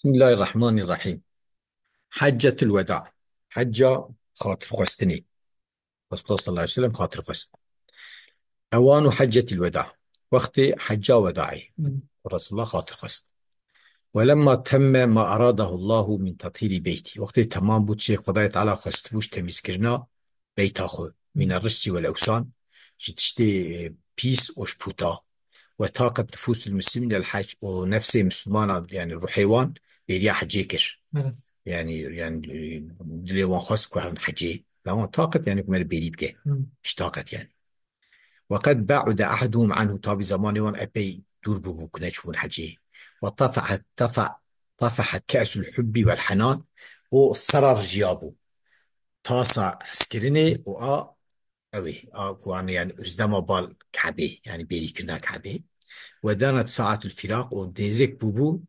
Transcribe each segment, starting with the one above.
بسم الله الرحمن الرحيم. حجة الوداع. حجة خاطر خستني. رسول الله صلى الله عليه وسلم خاطر خست. أوان حجة الوداع. وقت حجة وداعي. مم. رسول الله خاطر خست. ولما تم ما أراده الله من تطهير بيتي. وقت تمام بود شيء قضايا تعالى خست بوش تميز كرنا بيت أخو من مم. الرجس والأوسان. جتشتي بيس وش بوتا. وطاقة نفوس المسلمين للحج ونفس مسلمان يعني الروحيوان بيريح جيكر. بس. يعني دلي وان خاص كوهن حجي لو طاقت يعني كمان بيريد كه مم. اشتاقت يعني. وقد بعد أحدهم عنه طاب زمان وان أبي دور ببوك نشوفون حجي. وطفحت كأس الحب والحنان وصرر جيابه طاسع سكريني أوي كوان يعني أزدما بال كعبه يعني بيري كنا كعبه. ودانت ساعة الفراق وديزك بوبو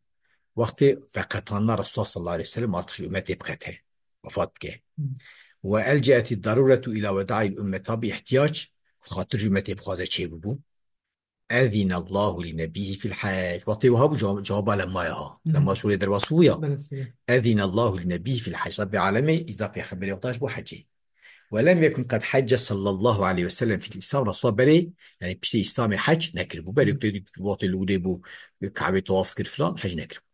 وقت فقطنا رسول صلى الله عليه وسلم أرتش أمتي بقتها وفات كه. مم. وألجأت الضرورة إلى وداع الأمة باحتياج خاطر جمتي بخوازة شيء ببو. أذن الله لنبيه في الحج وقت وهاب جواب لما يها لما مم. سوري در وصويا. بس. أذن الله لنبيه في الحج رب العالمين إذا في خبر يوتاش بو حجي. ولم يكن قد حج صلى الله عليه وسلم في الإسلام رسول بري يعني بشي إسلامي حج نكربو بري مم. بتدي الوقت اللي بو كعبة طواف كر فلان حج نكربو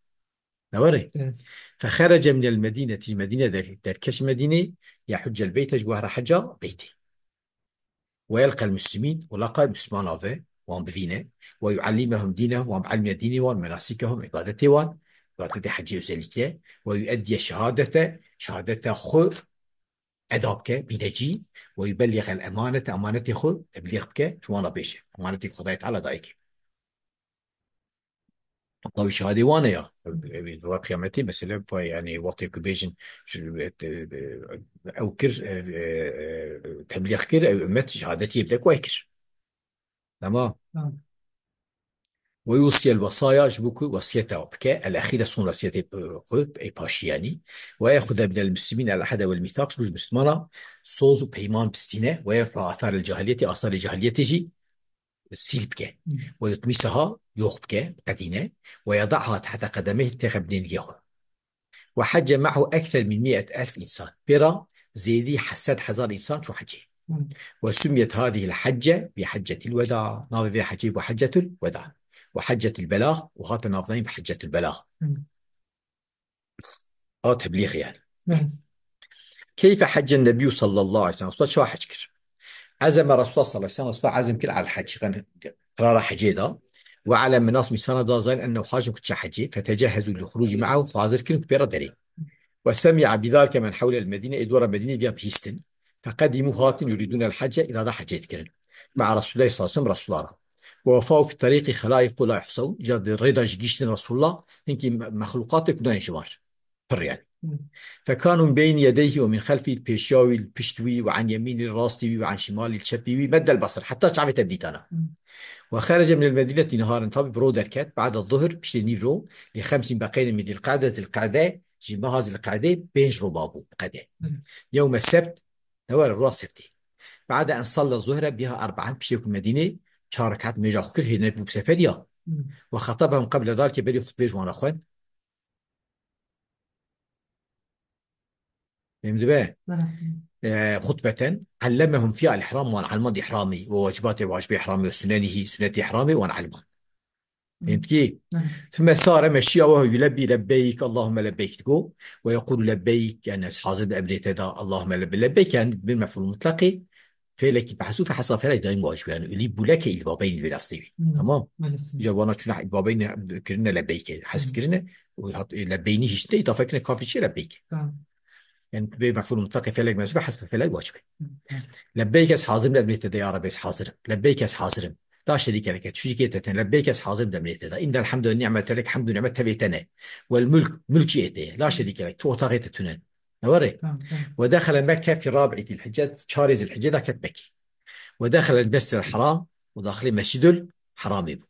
نوري. بس. فخرج من المدينة مدينة دركش مدينة يحج البيت جوهر حجة بيتي. ويلقى المسلمين ولقى المسلمان هذا وهم بفينة ويعلمهم دينهم وهم علم دينه ومناسكهم عبادته عبادة حج وسلكة ويؤدي شهادته خو أدابك بنجي. ويبلغ الأمانة أمانة خو تبليغك شو أنا بيش أمانتك خضيت على ضايك. طبعا شهادة وانا يا وقت قيامتي مثلا يعني وقت بيجن او كر تبليغ كر او امت شهادتي يبدا كويكر. تمام. آه. ويوصي الوصايا جبوك وصيته بكاء الأخيرة صون وصيته أي باشياني. ويأخذ من المسلمين على العهد والميثاق شبوش مسلمانا صوز بيمان بستينة ويرفع آثار الجاهلية آثار الجاهلية تجي سيلبكه. مم. ويطمسها يوخبكه قدينة. ويضعها تحت قدميه تخبنين يخو. وحج معه أكثر من 100,000 إنسان برا زيدي حسد حزار إنسان شو حجي. مم. وسميت هذه الحجة بحجة الوداع ناظر في حجي وحجة الوداع. وحجة البلاغ وخاطر ناظرين بحجة البلاغ مم. أو تبليغ يعني. بس. كيف حج النبي صلى الله عليه وسلم شو حج كر. عزم رسول الله صلى الله عليه وسلم رسول الله عزم كل على الحج كان قرار حجي ذا. وعلى مناص سنة ذا زين أنه حاج كتش حجي فتجهزوا للخروج معه فعازر كلمة كبيرة دري. وسمع بذلك من حول المدينة إدوار المدينة فيها بهيستن. فقدموا هاتن يريدون الحج إلى ذا حجيت كرن مع رسول الله صلى الله عليه وسلم رسول الله. ووفاوا في الطريق خلائق لا يحصون جرد الرضا جيشتن رسول الله يمكن مخلوقات كنوين جوار فر يعني. مم. فكانوا من بين يديه ومن خلفه البيشاوي البشتوي وعن يمين الراستوي وعن شمال الشبيوي مد البصر حتى شعبت تبديت أنا. مم. وخرج من المدينة نهارا طب برو دركات بعد الظهر بشتي نيفرو ل5 بقين من ذي القعدة جمع هذه القعدة بينج ربابو قده يوم السبت نوار الراس سبتي. بعد أن صلى الظهر بها 4 بشتي المدينة شاركات ميجا خكر هنا بسفرية. مم. وخطبهم قبل ذلك بري خطبة جوان أخوان. فهمت بقى. بس. خطبة علمهم فيها الإحرام وأن علمان إحرامي وواجبات واجب إحرامي وسننه سنة إحرامي وأن علمان. فهمت مم. كيف؟ بس. ثم سار مشيا وهو يلبي لبيك اللهم لبيك تقول ويقول لبيك يعني حاضر بأمر تدا اللهم لبيك يعني بالمفعول المطلق. فعلك بحسوف حصل فعل دائم واجب يعني يلب لك البابين بالأصلي. مم. تمام. بس. جوانا شنو البابين كرنا لبيك حسب مم. كرنا ويحط لبيني هيش إضافة كنا كافي شيء لبيك تمام. يعني بمفعول المطلق فعلك مسوف حسب فعل واجب. مم. لبيك يا حازم لبني تدا يا رب يا حاضر لبيك يا حاضر لا شريك لك شريك لبيك يا حازم لبني تدا إن الحمد والنعمة لك حمد ونعمة تبيتنا والملك ملك جئته لا مم. شريك لك تو طاغيت تنان نوري. تمام. تمام. ودخل مكة في رابع ذي الحجة شارز الحجة ذاك مكة. ودخل المسجد الحرام وداخل مسجد الحرام يبو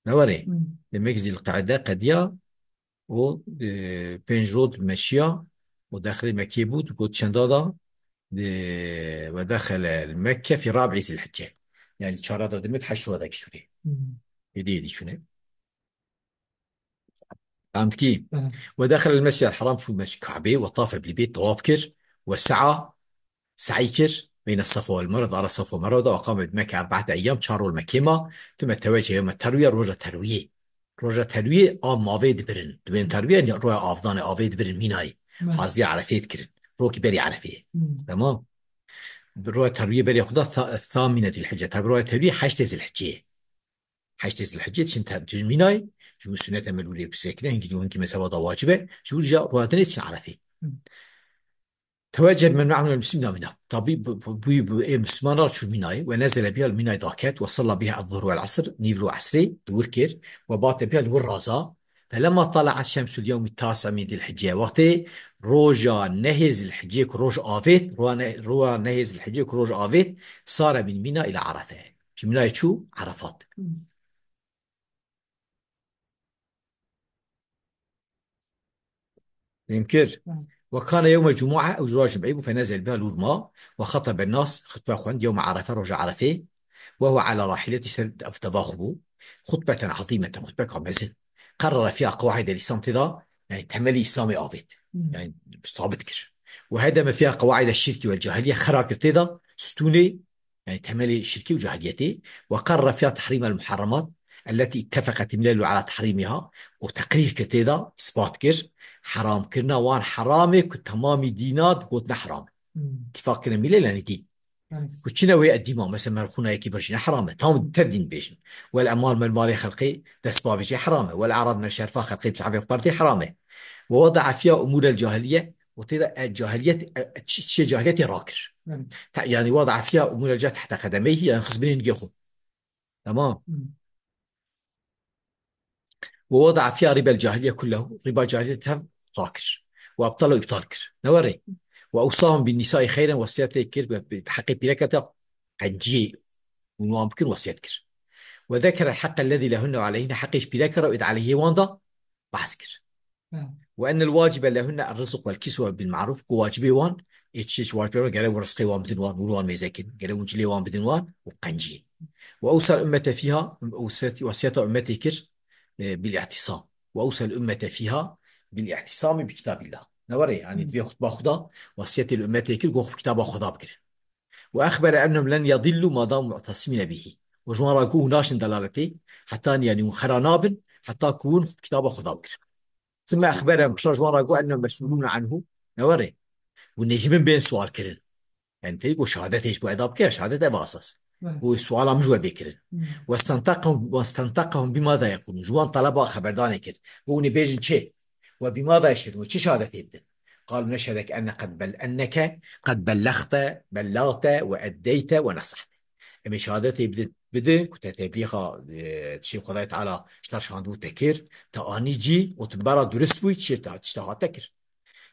نوري. مم. المجزي القاعدة قديا و بنجرود مشيا وداخل مكة بود وقد شندادا ودخل مكة في رابع ذي الحجة يعني شارع دمت حشو هذاك شوني مم. يدي شوني. فهمت كيف؟ ودخل المسجد الحرام شو مسجد كعبة وطاف بالبيت طواف كر وسعى سعي كر بين الصفا والمروة على الصفا والمروة وقام بمكة 4 أيام شهر المكيمة ثم توجه يوم التروية روجة تروية روجة تروية مافيد برن دوين تروية يعني روية أفضان أفيد برن ميناي حازي عرفيت كرن روكي بري عرفية تمام روية تروية بري خدا الثامنة ذي الحجة طيب روية تروية حشت ذي الحجة حشت ذي الحجة شنت ميناي شو سنة ملولي بسكنة هنجي هنجي مسوا واجبة شو رجع روية تنس عرفية تواجد من معهم المسلمين منها طبيب مسمار شو الميناي ونزل بها الميناي ضاكات وصلى بها الظهر والعصر نيفرو عصري دوركر وبات بها الورازة فلما طلع الشمس اليوم التاسع من ذي الحجة وقتي روجا نهز الحجة كروج آفيت روا نهز الحجة كروج آفيت صار من مينا إلى عرفة في ميناي شو عرفات يمكن وكان يوم الجمعة أو جراج بعيب فنزل بها الماء وخطب الناس خطبة أخوان يوم عرفة رجع عرفة وهو على راحلته سرد أفتضاخه خطبة عظيمة خطبة كمزن قرر فيها قواعد الإسلام تضا يعني تحملي إسلامي آفيت يعني صابت كر وهدم فيها قواعد الشرك والجاهلية خراك تضا ستوني يعني تحملي الشرك وجاهليته وقرر فيها تحريم المحرمات التي اتفقت الملل على تحريمها وتقرير كتيدا إثبات كر حرام كرنا وان حرامي كتمامي دينات قوتنا حرام اتفاق كنا ملل يعني دين كتشنا ويا الدماء مثلا مرخونا يكي برجنا حرامه تام تردين بيجن والاموال من المال خلقي دسبا بيجي حرامه والاعراض من الشرفا خلقي تعرف بارتي حرامه ووضع فيها امور الجاهليه وتدا الجاهليه شيء جاهليه راكر يعني وضع فيها امور الجاهليه تحت قدميه يعني خصبين ينجخوا تمام ووضع فيها ربا الجاهليه كله ربا الجاهليه راكر وابطلوا ابطال كر نوري واوصاهم بالنساء خيرا وصيته كر بحق بلكته عنجي وممكن وصيت كر وذكر الحق الذي لهن وعليهن حق بذكر وإذ عليه وانضا بحسكر وأن الواجب لهن الرزق والكسوة بالمعروف كواجبي وان يتشيش واجبي قالوا ورزقي وان بدن وان ولوان ميزاكين قالوا وجلي وان بدن وان وقنجي وأوصى الأمة فيها وصية أمتي كر بالاعتصام وأوصى الأمة فيها بالاعتصام بكتاب الله نوري يعني تبي خطبة خدا وصية الأمة كر قوخ بكتاب خدا بكر وأخبر أنهم لن يضلوا ما داموا معتصمين به وجوان راكوه ناشن دلالتي حتى يعني خرانابن حتى كون كتاب خدا بكر ثم أخبرهم كشار جوان راكوه أنهم مسؤولون عنه نوري والنجم بين سؤال كرن يعني تيجو شهادتيش بو أداب كير شهادة أباسس وسؤال مجوة بكرن واستنطقهم بماذا يقولون جوان طلبة خبرداني كر ووني بيجن شيء وبماذا يشهدون وش شهادة يبدأ قالوا نشهدك أن أنك قد بلغت وأديت ونصحت أما شهادتي بدن كنت تبليغها تشي قضاء تعالى شتار شهادو تكير تأني جي وتبارا درست بوي تشتهى تكر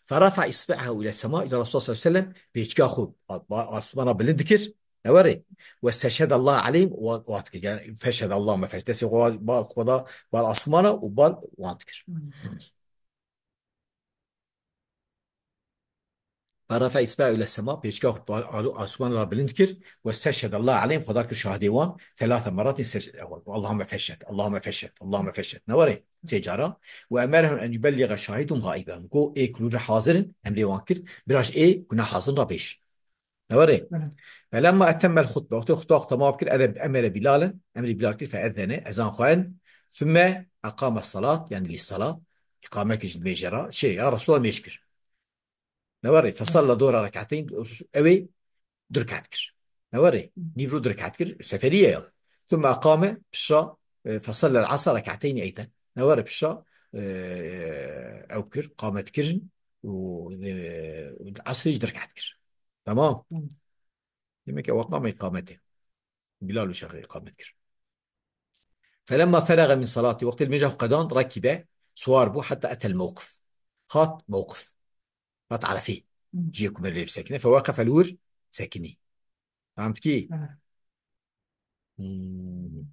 فرفع إصبعه إلى السماء إلى الرسول صلى الله عليه وسلم بيشكا خب أرسمنا بلندكر نوري واستشهد الله عليهم يعني فشهد الله ما فشهد تسي قضاء بالأصمانة وبال وانتكر فرفع إصبعه إلى السماء بيشكاه أسوان الله بلندكر واستشهد الله عليهم خذاك الشهاديوان 3 مرات اللهم فشهد اللهم فشهد اللهم فشهد نوري سيجارة وأمرهم أن يبلغ شاهدهم غائبا قو إيه كلنا حاضر أمري وانكر براش إيه كنا حاضر ربيش نوري فلما أتم الخطبة وقت ما بكر أمر بلالا أمر بلال كر فأذن أذان خوان ثم أقام الصلاة يعني للصلاة إقامة كجد بيجرى شيء يا رسول الله ميشكر نوري فصلى دور ركعتين أوي دركعت كر نوري نيفرو دركعت كر سفرية يلا ثم أقام بشا فصلى العصر ركعتين أيضا نوري بشا أو كر قامت كرن والعصر دركعت كر تمام لما وقام إقامته بلال وشغل إقامة كر فلما فرغ من صلاته وقت المجا قدان ركب سوار بو حتى أتى الموقف خاط موقف خاط على فيه جيكم اللي ساكنه فوقف الور ساكنين فهمت كيف؟ مم.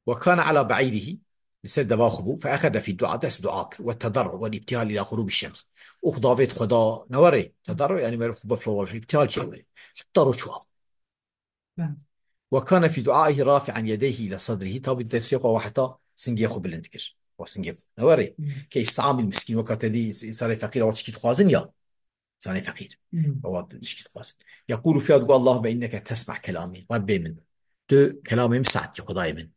وكان على بعيره لسد واخبو فأخذ في الدعاء دس دعاك والتضرع والابتهال إلى غروب الشمس وخضافت خدا نوري تضرع يعني ما يخبط في الابتهال شيء حتى رشوة وكان في دعائه رافعا يديه إلى صدره طب التسيق وحتى سنجي خب الانتكر واسنجف نوري كي يستعامل المسكين وقت دي صار فقير وتشكي تخوازن يا صار فقير هو تشكي تخوازن يقول فيها تقول اللهم إنك تسمع كلامي ربي من تو كلامي مساعد قضايا من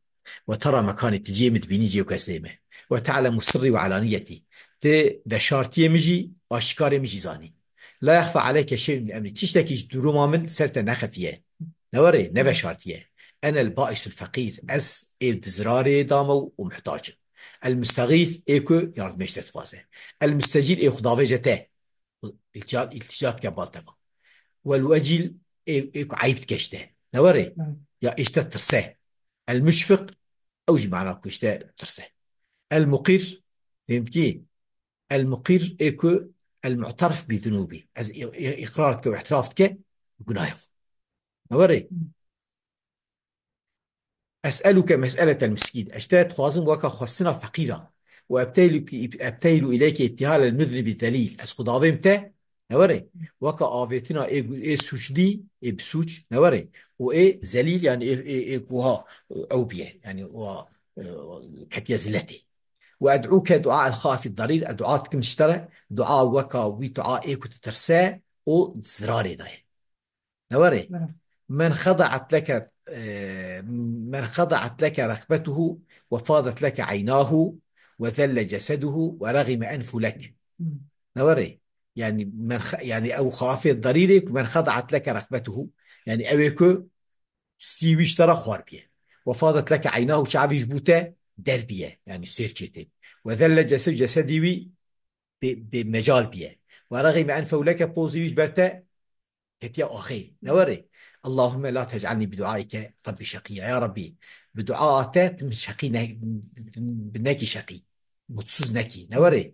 وترى مكاني تجيمت بيني جيو كسيمة وتعلم سري وعلانيتي تي بشارتي مجي واشكاري مجي زاني لا يخفى عليك شيء من أمري تشتكي دروما من سرت نخفيه نوري نبشارتيه أنا البائس الفقير أس إدزراري دامو ومحتاج المستغيث إيكو يارد مشتت فازه المستجير إيكو ضافي جته التجات كبالتفا والوجيل إيكو عيب كشته نوري يا إشتت ترسه المشفق أوج معنا كشته ترسه المقير فهمت كي المقير إيكو المعترف بذنوبي إقرارك واعترافك بجنايف نوري أسألك مسألة المسكين أشتاة خوازم وكا خصنا فقيرة وأبتيل إليك ابتهال المذنب الذليل أسقط عظيمته نوري وكا آفيتنا إيه سوشدي إيه بسوش نوري وإيه ذليل يعني إيه كوها أو بيه يعني كتيا زلتي وأدعوك دعاء الخائف الضرير أدعاتك مشترى دعاء وكا ودعاء إيه كنت ترساه أو زراري ده نوري من خضعت لك من خضعت لك رغبته وفاضت لك عيناه وذل جسده ورغم أنف لك نوري يعني يعني أو خافي ضريرك من خضعت لك رغبته يعني أويكو ستيويش ترى خاربية وفاضت لك عيناه شعبي جبوته دربية يعني سيرجتين وذل جسدي بمجال بيه ورغم أنفه لك بوزيوش برتا هتيا أخي نوري اللهم لا تجعلني بدعائك ربي شقيا يا ربي بدعاءات من شقي بناكي شقي متسوز ناكي نوري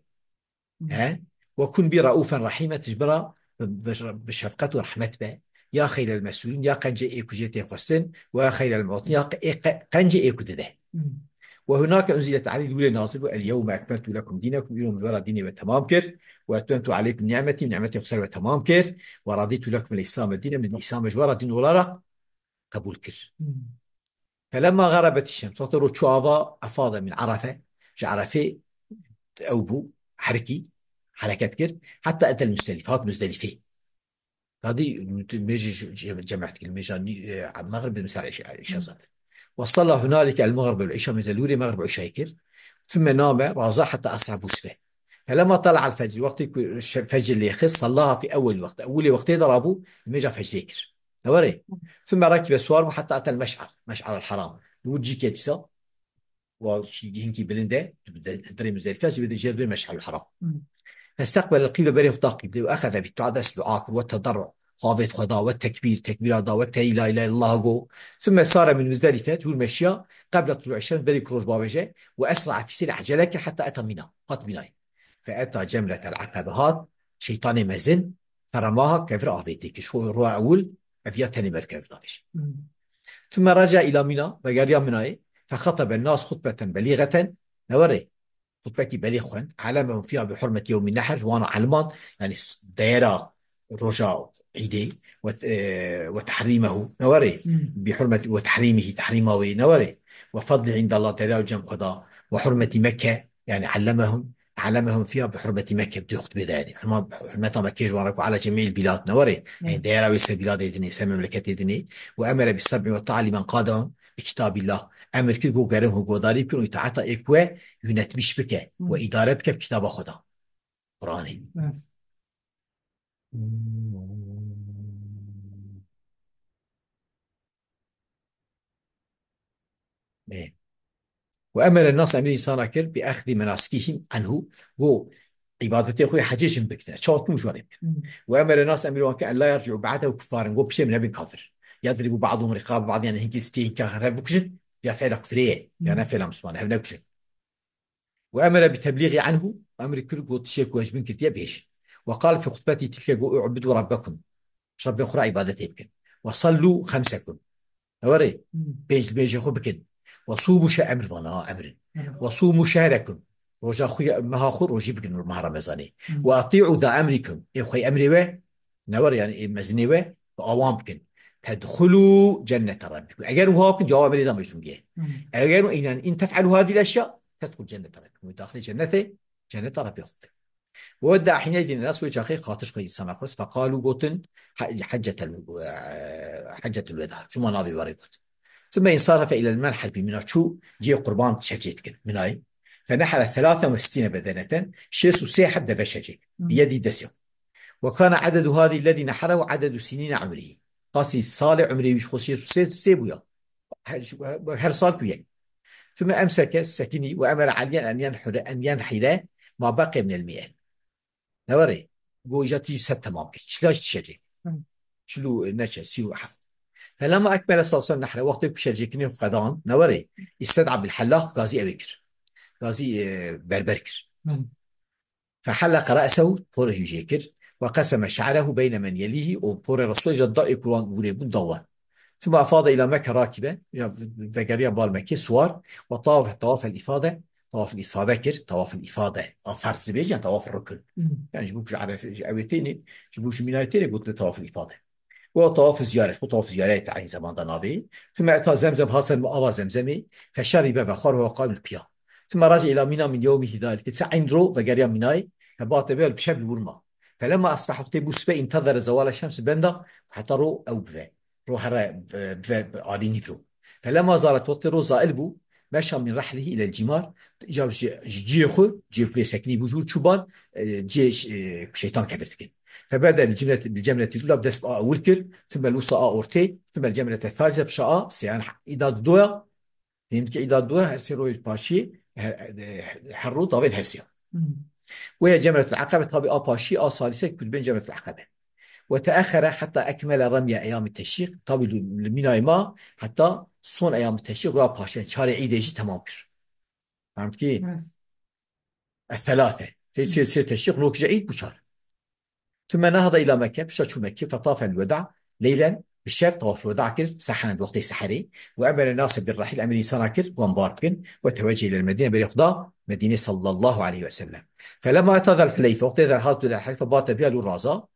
ها وكن بي رؤوفا رحيما تجبر بشفقة ورحمة به يا خير المسؤولين يا قنجي ايكو جيتي خستن ويا خير المعطين يا قنجي ايكو ده وهناك أنزلت عليه الأولى ناصب اليوم أكملت لكم دينكم يوم الورى ديني وتمام كر وأتممت عليكم نعمتي خسر وتمام كر ورضيت لكم الإسلام الدين من الإسلام جوار دين ولا قبول كر فلما غربت الشمس صاروا تشوافا أفاض من عرفة جعرفة أوبو حركي حركات كر حتى أتى المزدلفات مزدلفة هذه ميجي جمعت الميجاني المغرب المساء عشاء صار وصلى هنالك المغرب والعشاء مزلوري مغرب وعشاء كر ثم نام راضى حتى أصعب بوسبه فلما طلع الفجر وقت الفجر اللي يخص صلاها في أول وقت ضربوا المجا فجر يكر نوري ثم ركب السوار حتى أتى مشعر الحرام وجي كيتسا وشيجينكي بلنده دري مزدلفة بدي يجيب مشعر الحرام فاستقبل القبلة بريه طاقب وأخذ في التعدس دعاء والتضرع خافت خدا والتكبير تكبير هذا والتهي لا إله إلا الله جو ثم سار من مزدلفة والمشي قبل طلوع الشمس بري كروج بابجة وأسرع في سير عجلك حتى أتى منى قط منى فأتى جمرة العقبات شيطان مزن فرماها كفر آفيتك شو روح أول أفيا تاني مركب داش ثم رجع إلى منى وقال منى فخطب الناس خطبة بليغة نوري خطبتي بليغ علمهم فيها بحرمة يوم النحر وانا علمان يعني دائرة رجاء عيدي وتحريمه نوري بحرمة وتحريمه تحريمه نوري وفضل عند الله تعالى جم قضاء وحرمة مكة يعني علمهم فيها بحرمة مكة بده يخطب ذلك حرمتها مكة جوارك على جميع البلاد نوري يعني دائرة ويسا بلاد يدني سمى مملكة يدني وأمر بالسبع والطاعة لمن قادهم بكتاب الله أمر كل جو قرم هو داري بكون يتعاطى إكوا ينتبش بك وإدارة بك بكتاب خدا قرآني إيه. وأمر الناس أمر إنسان أكر بأخذ مناسكهم عنه هو عبادته أخوي حجيجهم بكتنا شاطكم شو عليك وأمر الناس أمر وأن أن لا يرجعوا بعده كفارا وبشيء من أبن كافر يضرب بعضهم رقاب بعض يعني هنك ستين كهر بكشن يا فعل كفرية يعني فعل مسلمان هبنا كشن وأمر بتبليغ عنه أمر كل قوت شيك واجبين كتير بيش وقال في خطبتي تلك اعبدوا ربكم رب أخرى عبادته بكن وصلوا خمسكم أوري بيج خو بكن وصوموا أمر ظنا أمر وصوموا شهركم رجا خويا ما خور روجي بكن مع رمضاني وأطيعوا ذا أمركم إخوي أمري و نور يعني مزني و وأوام بكن تدخلوا جنة ربكم أجر وها بكن جواب أمري ذا ما يسميه أجر إن تفعلوا هذه الأشياء تدخل جنة ربك وداخل جنة ربي خذ. وودع حينئذ الناس وجه أخي خاطش قيد سنخرس فقالوا قوتن حجة الوداع شو ما ناضي وريقت. ثم انصرف إلى المنحل بمنى شو جي قربان شجيت كده مناي. فنحل 63 بدنة شيس وسيحب دفشجي بيدي دسيو. وكان عدد هذه الذي نحره عدد سنين عمره قاسي صالح عمره مش خصيص سيبويا هر صال كويا. ثم أمسك السكني وأمر عليا أن ينحر ما بقي من المياه نوري جوجاتي ستة مامك شلاش تشجع شلو نشا سيو حفظ. فلما أكمل صلى الله عليه وسلم نحر وقت بشجكني وقدان نوري استدعى بالحلاق غازي أبكر غازي بربركر فحلق رأسه بور يجيكر وقسم شعره بين من يليه وبور الرسول جدا يكون غريب ضوء. ثم أفاض إلى مكة راكبا زكريا بالمكي سوار وطاف طواف الإفاضة. طواف الإفاضة طواف الإفاضة فرض بيجي طواف الركن يعني جبوش عارف أويتيني جبوش منايتيني قلت طواف الإفاضة وطواف الزيارة وطواف زيارة عين زمان ضنابي. ثم أتى زمزم حاصل مأوى زمزمي فشرب فخر وقام البيا. ثم رجع إلى مينا من يومه ذلك سعين رو فقريا مناي فبات بيل بشبل ورما. فلما أصبح قطيب سبي انتظر زوال الشمس بندا حتى رو أو بذا روح علي نفرو. فلما زالت وطي زائل بو مشى من رحله إلى الجمار جاب جيخو جيخ سكني بوجود شوبان جيش شيطان كبرتكين. فبدأ بالجملة الأولى بدأ أولكر ثم الوسطى أورتي ثم الجملة الثالثة بشاء سيان إذا دوها فهمت إذا دوها هسيرو الباشي حرو طابين هرسيا. وهي جملة العقبة طابي باشي ثالثة كل بين جملة العقبة. وتأخر حتى أكمل رمي أيام التشريق طابي الميناي ما حتى صون أيام التشريق ولا باشي شارع عيد يجي تمام كر. فهمت كي الثلاثة في تشريق لوك جعيد بشار. ثم نهض إلى مكة بشرش مكة فطاف الوداع ليلا بالشاف طواف الوداع كر سحنا بوقت السحري وأمر الناس بالرحيل أمري سناكر وانباركن وتوجه إلى المدينة بريخضاء مدينة صلى الله عليه وسلم. فلما أتى ذا الحليفة وقت ذا الحليفة بات بها الرازة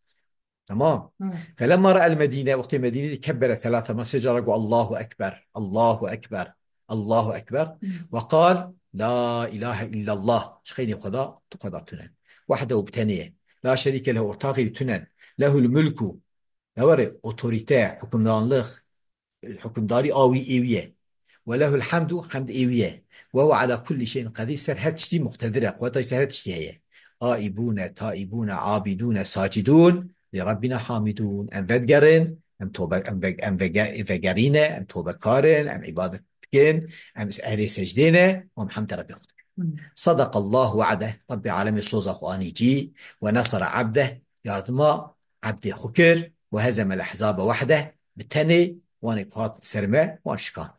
تمام. فلما رأى المدينة وقت المدينة كبر ثلاثة مسجد قال الله أكبر الله أكبر الله أكبر وقال لا إله إلا الله شخيني قضاء تقضى تنن وحده بتانية لا شريك له ارتاغي تنن له الملك نوري أوتوريتاء حكمداري آوي إيوية وله الحمد حمد إيوية وهو على كل شيء قدير سر هرتشتي مقتدرة قوة سر هرتشتي هي آئبون تائبون عابدون ساجدون لربنا حامدون أم فدقرن أم توبة أم فقرين أم توبة كارن أم عبادة كن أم أهل سجدين وأم حمد ربي خطر. صدق الله وعده رب العالمين صوزا خواني جي ونصر عبده يارتما عبده خكر وهزم الأحزاب وحده بالتاني وأنا قات سرماء وأشكان.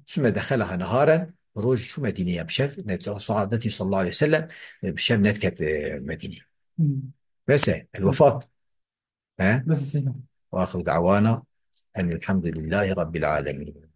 ثم دخلها نهارا روج شو مدينة بشف صعدتي صلى الله عليه وسلم بشف نتكت مدينة بس الوفاة ها بس. وآخر دعوانا أن الحمد لله رب العالمين.